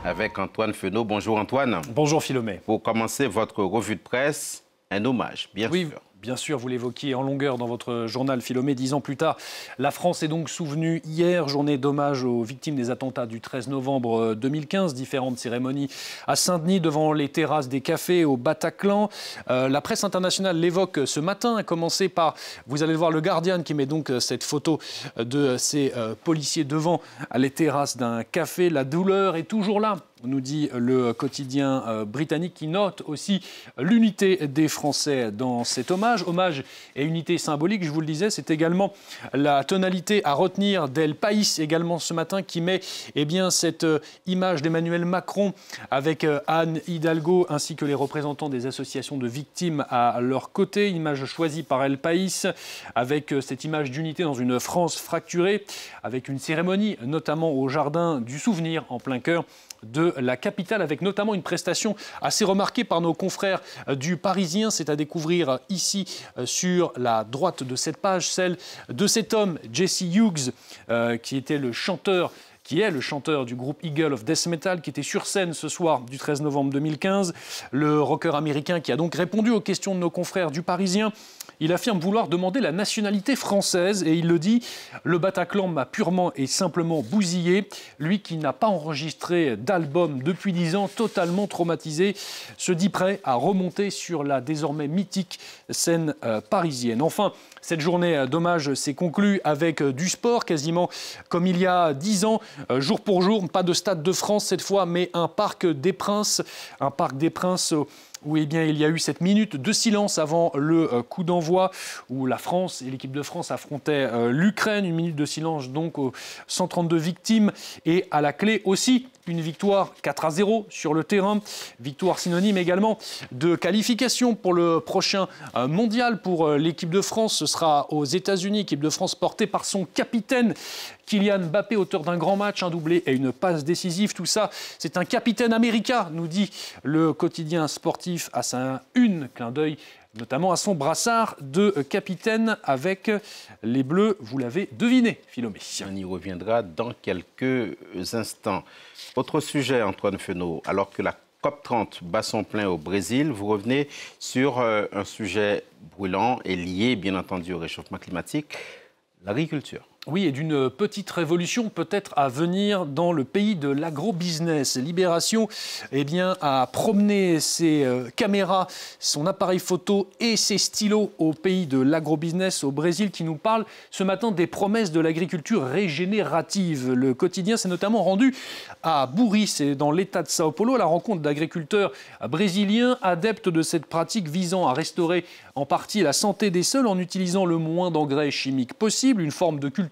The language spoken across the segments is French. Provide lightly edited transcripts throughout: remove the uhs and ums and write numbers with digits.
avec Antoine Fenault. Bonjour Antoine. Bonjour Philomé. Pour commencer votre revue de presse, un hommage, bien sûr. Bien sûr, vous l'évoquiez en longueur dans votre journal Philomé. 10 ans plus tard, la France est donc souvenue hier, journée d'hommage aux victimes des attentats du 13 novembre 2015. Différentes cérémonies à Saint-Denis, devant les terrasses des cafés au Bataclan. La presse internationale l'évoque ce matin, à commencer par, vous allez le voir, le Guardian qui met donc cette photo de ces policiers devant les terrasses d'un café. La douleur est toujours là, nous dit le quotidien britannique, qui note aussi l'unité des Français dans cet hommage. Hommage et unité symbolique, je vous le disais, c'est également la tonalité à retenir d'El País, également ce matin, qui met cette image d'Emmanuel Macron avec Anne Hidalgo ainsi que les représentants des associations de victimes à leur côté. Image choisie par El País avec cette image d'unité dans une France fracturée, avec une cérémonie notamment au Jardin du Souvenir en plein cœur de la capitale, avec notamment une prestation assez remarquée par nos confrères du Parisien. C'est à découvrir ici sur la droite de cette page, celle de cet homme, Jesse Hughes, qui est le chanteur du groupe Eagle of Death Metal, qui était sur scène ce soir du 13 novembre 2015. Le rocker américain qui a donc répondu aux questions de nos confrères du Parisien. Il affirme vouloir demander la nationalité française et il le dit, le Bataclan m'a purement et simplement bousillé. Lui qui n'a pas enregistré d'album depuis 10 ans, totalement traumatisé, se dit prêt à remonter sur la désormais mythique scène parisienne. Enfin, cette journée d'hommage s'est conclue avec du sport, quasiment comme il y a 10 ans, jour pour jour. Pas de Stade de France cette fois, mais un Parc des Princes. Un Parc des Princes où il y a eu cette minute de silence avant le coup d'envoi, où la France et l'équipe de France affrontaient l'Ukraine. Une minute de silence donc aux 132 victimes. Et à la clé aussi, une victoire 4-0 sur le terrain. Victoire synonyme également de qualification pour le prochain mondial pour l'équipe de France. Ce sera aux États-Unis, équipe de France portée par son capitaine Kylian Mbappé, auteur d'un grand match, un doublé et une passe décisive. Tout ça, c'est un capitaine américain, nous dit le quotidien sportif à sa une. Clin d'œil notamment à son brassard de capitaine avec les Bleus, vous l'avez deviné, Philomé. On y reviendra dans quelques instants. Autre sujet, Antoine Fenault, alors que la COP30 bat son plein au Brésil, vous revenez sur un sujet brûlant et lié, bien entendu, au réchauffement climatique, l'agriculture. Oui, et d'une petite révolution peut-être à venir dans le pays de l'agrobusiness. Libération a promené ses caméras, son appareil photo et ses stylos au pays de l'agrobusiness, au Brésil, qui nous parle ce matin des promesses de l'agriculture régénérative. Le quotidien s'est notamment rendu à Bouri, c'est dans l'état de Sao Paulo, à la rencontre d'agriculteurs brésiliens adeptes de cette pratique visant à restaurer en partie la santé des sols en utilisant le moins d'engrais chimiques possible, une forme de culture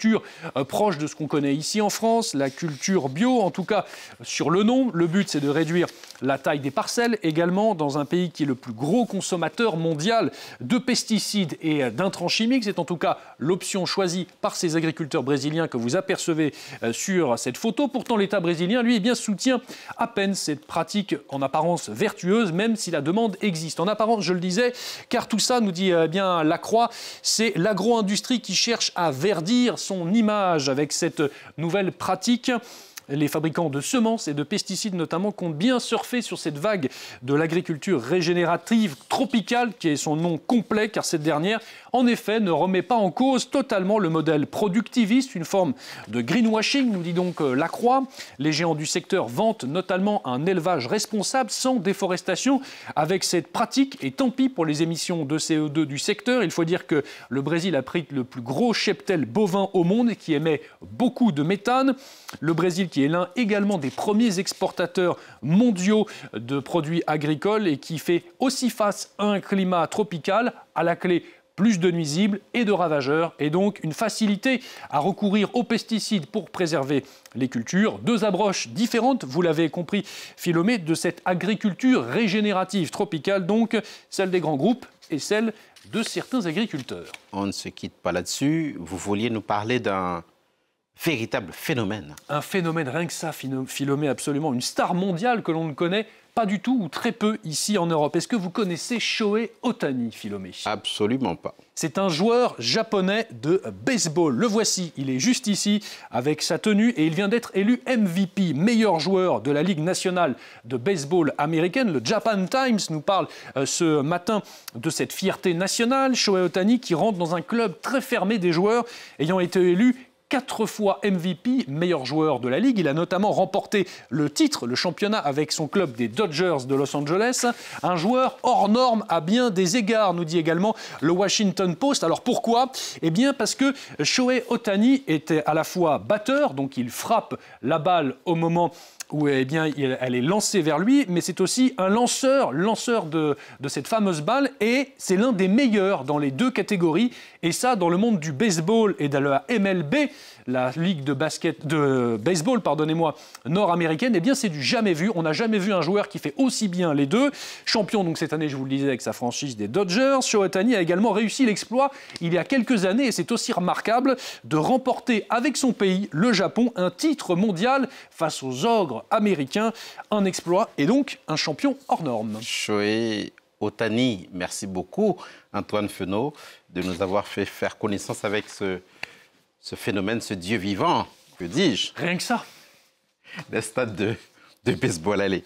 proche de ce qu'on connaît ici en France, la culture bio, en tout cas sur le nom. Le but, c'est de réduire la taille des parcelles, également dans un pays qui est le plus gros consommateur mondial de pesticides et d'intrants chimiques. C'est en tout cas l'option choisie par ces agriculteurs brésiliens que vous apercevez sur cette photo. Pourtant, l'État brésilien, lui, soutient à peine cette pratique en apparence vertueuse, même si la demande existe. En apparence, je le disais, car tout ça, nous dit Lacroix, c'est l'agro-industrie qui cherche à verdir son image avec cette nouvelle pratique. Les fabricants de semences et de pesticides notamment comptent bien surfer sur cette vague de l'agriculture régénérative tropicale, qui est son nom complet, car cette dernière, en effet, ne remet pas en cause totalement le modèle productiviste, une forme de greenwashing, nous dit donc Lacroix. Les géants du secteur vantent notamment un élevage responsable sans déforestation avec cette pratique, et tant pis pour les émissions de CO2 du secteur. Il faut dire que le Brésil abrite le plus gros cheptel bovin au monde qui émet beaucoup de méthane. Le Brésil qui est l'un également des premiers exportateurs mondiaux de produits agricoles et qui fait aussi face à un climat tropical, à la clé plus de nuisibles et de ravageurs, et donc une facilité à recourir aux pesticides pour préserver les cultures. Deux approches différentes, vous l'avez compris, Philomé, de cette agriculture régénérative tropicale, donc celle des grands groupes et celle de certains agriculteurs. On ne se quitte pas là-dessus. Vous vouliez nous parler d'un véritable phénomène. Un phénomène, rien que ça, Philomé, absolument. Une star mondiale que l'on ne connaît pas du tout ou très peu ici en Europe. Est-ce que vous connaissez Shohei Ohtani, Philomé? Absolument pas. C'est un joueur japonais de baseball. Le voici, il est juste ici avec sa tenue et il vient d'être élu MVP, meilleur joueur de la Ligue nationale de baseball américaine. Le Japan Times nous parle ce matin de cette fierté nationale. Shohei Ohtani qui rentre dans un club très fermé des joueurs ayant été élu 4 fois MVP, meilleur joueur de la Ligue. Il a notamment remporté le titre, le championnat avec son club des Dodgers de Los Angeles. Un joueur hors norme à bien des égards, nous dit également le Washington Post. Alors pourquoi? Eh bien parce que Shohei Ohtani était à la fois batteur, donc il frappe la balle au moment où elle est lancée vers lui, mais c'est aussi un lanceur de cette fameuse balle, et c'est l'un des meilleurs dans les deux catégories, et ça, dans le monde du baseball et de la MLB, la ligue de baseball, nord-américaine, eh bien c'est du jamais vu. On n'a jamais vu un joueur qui fait aussi bien les deux. Champion donc cette année, je vous le disais, avec sa franchise des Dodgers. Shohei Ohtani a également réussi l'exploit il y a quelques années, et c'est aussi remarquable, de remporter avec son pays, le Japon, un titre mondial face aux ogres américains. Un exploit et donc un champion hors norme. Shohei Ohtani, merci beaucoup Antoine Fenault de nous avoir fait faire connaissance avec ce phénomène, ce dieu vivant, que dis-je? Rien que ça. Des stades de baseball, allez.